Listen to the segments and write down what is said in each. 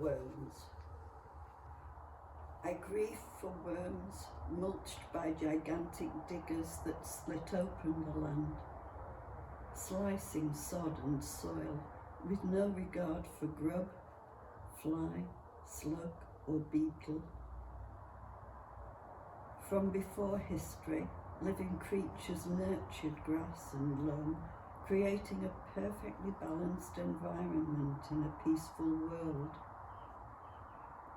worms. I grieve for worms mulched by gigantic diggers that split open the land, slicing sod and soil with no regard for grub, fly, slug or beetle. From before history, living creatures nurtured grass and loam, creating a perfectly balanced environment in a peaceful world.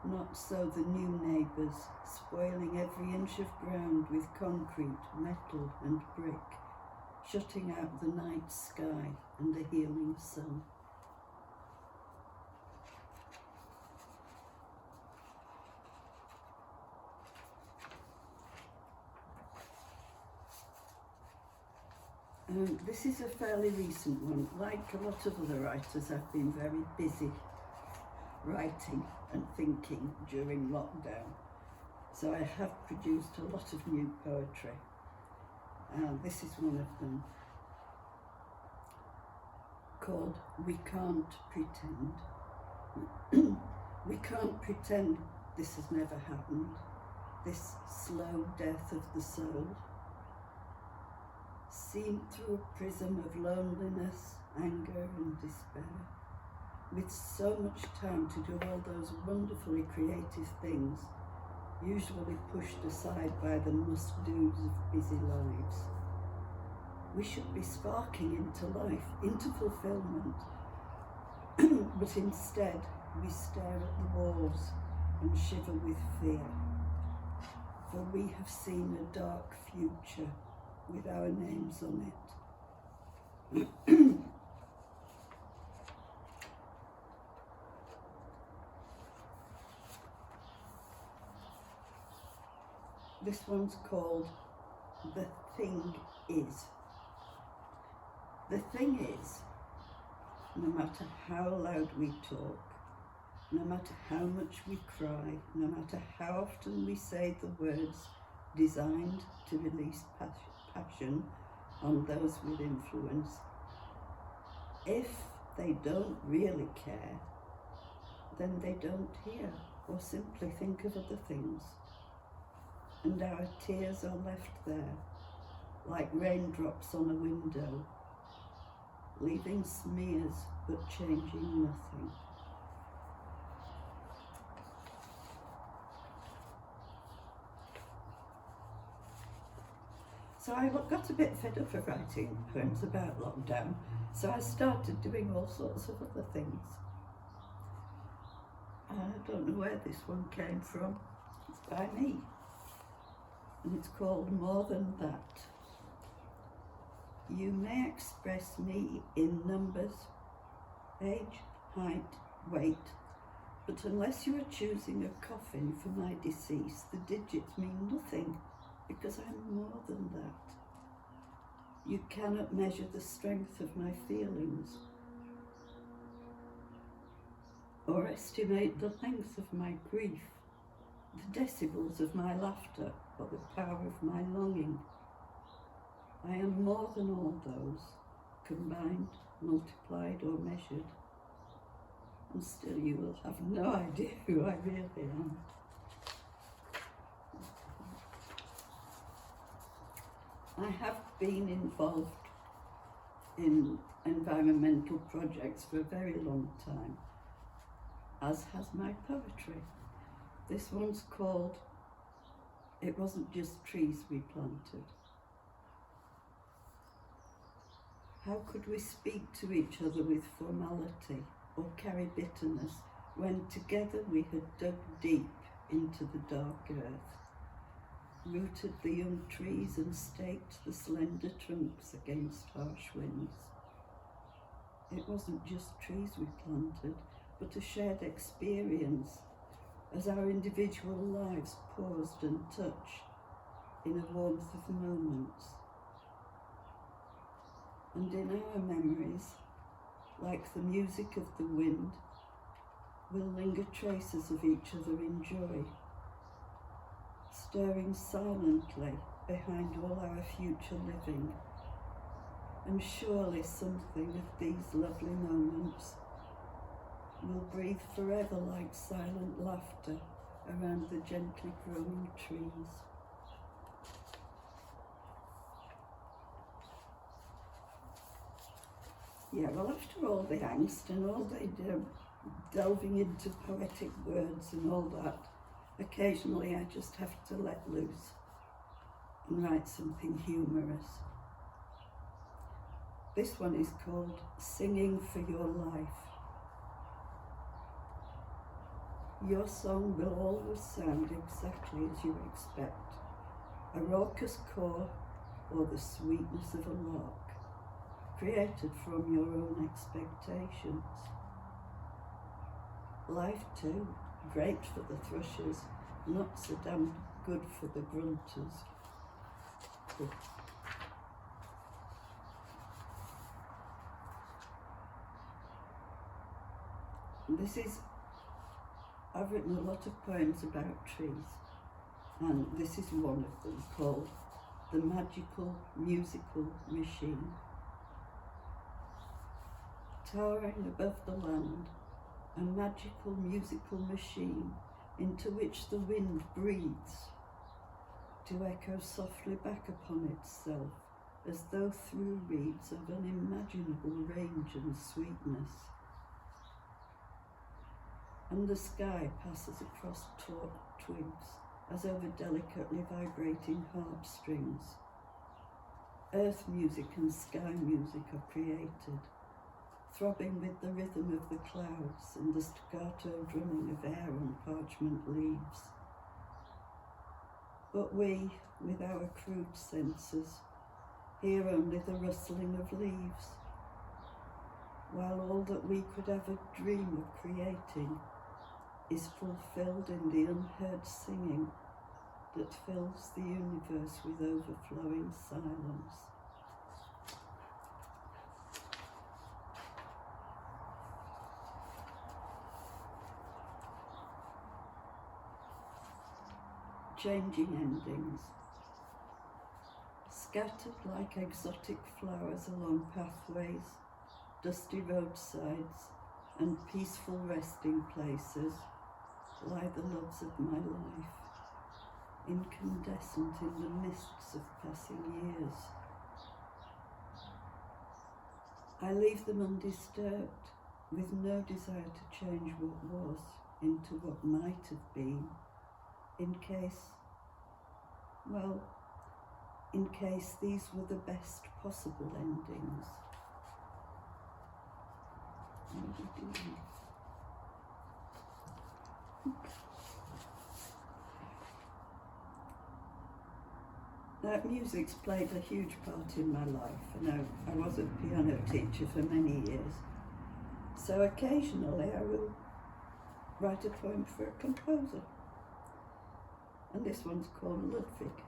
Not so the new neighbours, spoiling every inch of ground with concrete, metal and brick, shutting out the night sky and the healing sun. This is a fairly recent one. Like a lot of other writers, I've been very busy writing and thinking during lockdown. So I have produced a lot of new poetry. This is one of them, called We Can't Pretend. We can't pretend this has never happened, this slow death of the soul. Seen through a prism of loneliness, anger and despair, with so much time to do all those wonderfully creative things, usually pushed aside by the must-dos of busy lives. We should be sparking into life, into fulfillment, but instead we stare at the walls and shiver with fear, for we have seen a dark future with our names on it. This one's called The Thing Is. The thing is, no matter how loud we talk, no matter how much we cry, no matter how often we say the words designed to release passion on those with influence, if they don't really care, then they don't hear or simply think of other things. And our tears are left there, like raindrops on a window, leaving smears but changing nothing. So I got a bit fed up of writing poems about lockdown, so I started doing all sorts of other things. I don't know where this one came from. It's by me. And it's called More Than That. You may express me in numbers, age, height, weight, but unless you are choosing a coffin for my decease, the digits mean nothing, because I'm more than that. You cannot measure the strength of my feelings, or estimate the length of my grief, the decibels of my laughter, or the power of my longing. I am more than all those, combined, multiplied or measured, and still you will have no idea who I really am. I have been involved in environmental projects for a very long time, as has my poetry. This one's called It Wasn't Just Trees We Planted. How could we speak to each other with formality or carry bitterness when together we had dug deep into the dark earth, rooted the young trees and staked the slender trunks against harsh winds? It wasn't just trees we planted, but a shared experience as our individual lives paused and touched in a warmth of moments. And in our memories, like the music of the wind, will linger traces of each other in joy, stirring silently behind all our future living. And surely something of these lovely moments will breathe forever like silent laughter around the gently growing trees. Yeah, well, after all the angst and all the delving into poetic words and all that, occasionally I just have to let loose and write something humorous. This one is called Singing for Your Life. Your song will always sound exactly as you expect, a raucous caw or the sweetness of a lark, created from your own expectations. Life too, great for the thrushes, not so damn good for the grunters. I've written a lot of poems about trees, and this is one of them called The Magical Musical Machine. Towering above the land, a magical musical machine into which the wind breathes to echo softly back upon itself as though through reeds of unimaginable range and sweetness. And the sky passes across taut twigs as over delicately vibrating heartstrings. Earth music and sky music are created, throbbing with the rhythm of the clouds and the staccato drumming of air on parchment leaves. But we, with our crude senses, hear only the rustling of leaves, while all that we could ever dream of creating is fulfilled in the unheard singing that fills the universe with overflowing silence. Changing endings. Scattered like exotic flowers along pathways, dusty roadsides, and peaceful resting places lie the loves of my life, incandescent in the mists of passing years. I leave them undisturbed, with no desire to change what was into what might have been, in case these were the best possible endings. Now, music's played a huge part in my life, and I was a piano teacher for many years, so occasionally I will write a poem for a composer, and this one's called Ludwig.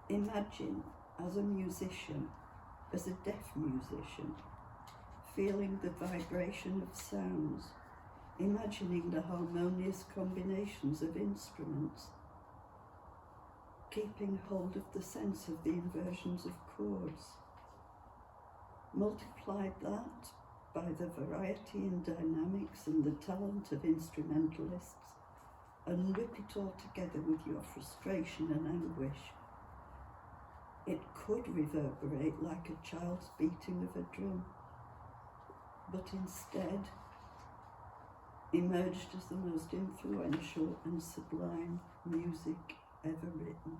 Imagine, as a musician, as a deaf musician, feeling the vibration of sounds, imagining the harmonious combinations of instruments, keeping hold of the sense of the inversions of chords. Multiply that by the variety in dynamics and the talent of instrumentalists, and whip it all together with your frustration and anguish. It could reverberate like a child's beating of a drum, but instead emerged as the most influential and sublime music ever written.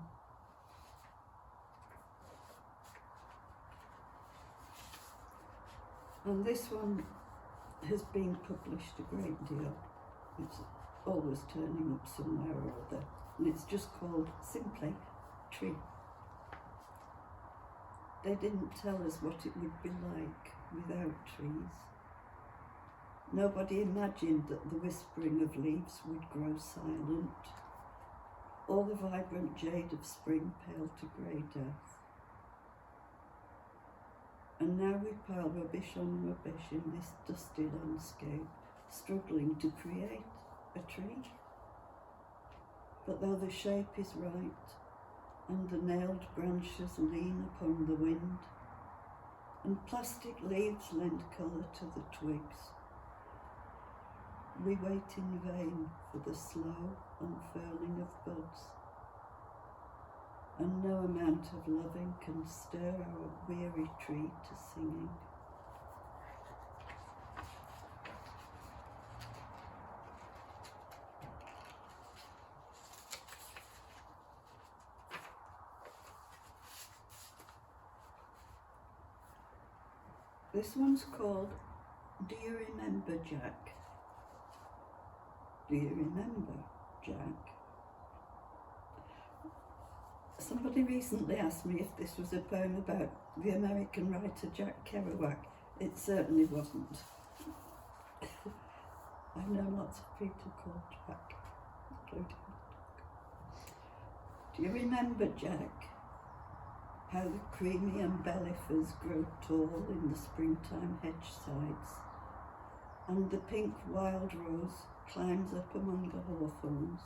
And this one has been published a great deal. It's always turning up somewhere or other, and it's just called simply Tree. They didn't tell us what it would be like without trees. Nobody imagined that the whispering of leaves would grow silent, or the vibrant jade of spring pale to grey death. And now we pile rubbish on rubbish in this dusty landscape, struggling to create a tree. But though the shape is right, and the nailed branches lean upon the wind, and plastic leaves lend colour to the twigs. We wait in vain for the slow unfurling of buds, and no amount of loving can stir our weary tree to singing. This one's called Do You Remember, Jack? Do you remember, Jack? Somebody recently asked me if this was a poem about the American writer Jack Kerouac. It certainly wasn't. I know lots of people called Jack, including Do you remember, Jack, how the creamy umbellifers grow tall in the springtime hedge sides, and the pink wild rose climbs up among the hawthorns?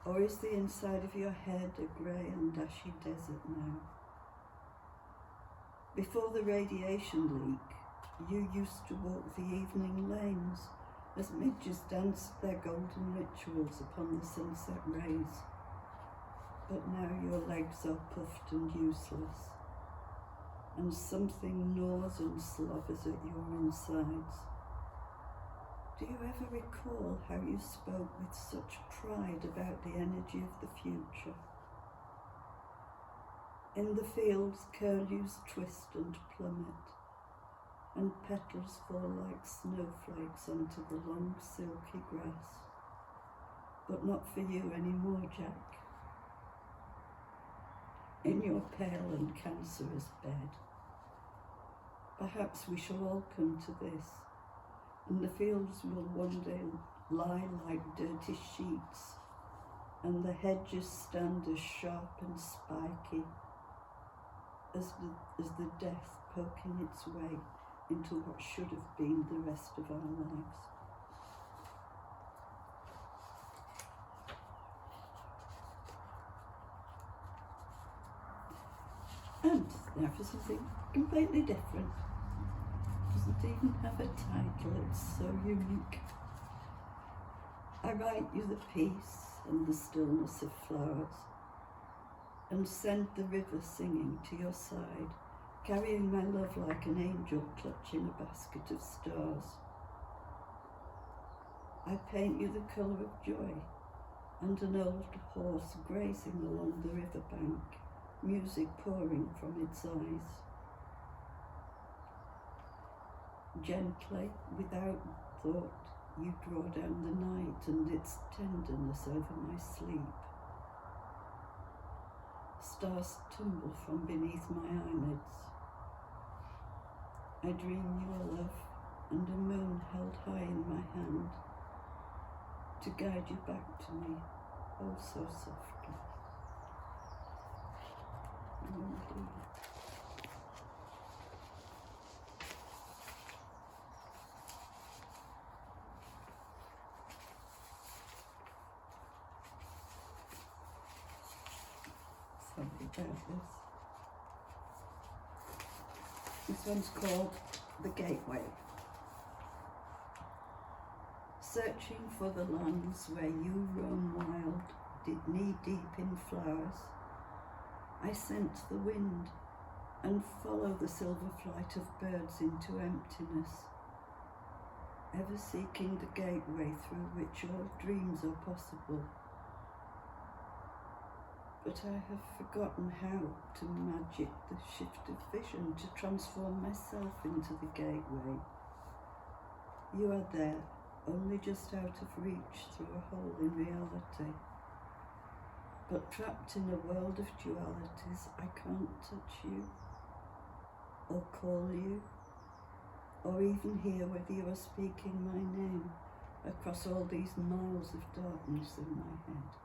Or is the inside of your head a grey and ashy desert now? Before the radiation leak, you used to walk the evening lanes as midges danced their golden rituals upon the sunset rays. But now your legs are puffed and useless, and something gnaws and slobbers at your insides. Do you ever recall how you spoke with such pride about the energy of the future? In the fields, curlews twist and plummet, and petals fall like snowflakes onto the long silky grass. But not for you anymore, Jack. In your pale and cancerous bed. Perhaps we shall all come to this, and the fields will one day lie like dirty sheets, and the hedges stand as sharp and spiky as the death poking its way into what should have been the rest of our lives. And now for something completely different. Doesn't even have a title, it's so unique. I write you the peace and the stillness of flowers, and send the river singing to your side, carrying my love like an angel clutching a basket of stars. I paint you the colour of joy, and an old horse grazing along the riverbank, music pouring from its eyes. Gently, without thought, you draw down the night and its tenderness over my sleep. Stars tumble from beneath my eyelids. I dream your love and a moon held high in my hand to guide you back to me, oh so softly. Sorry about this. This one's called The Gateway. Searching for the lands where you roam wild, knee-deep in flowers, I scent the wind and follow the silver flight of birds into emptiness, ever seeking the gateway through which all dreams are possible. But I have forgotten how to magic the shift of vision to transform myself into the gateway. You are there, only just out of reach through a hole in reality. But trapped in a world of dualities, I can't touch you, or call you, or even hear whether you are speaking my name across all these miles of darkness in my head.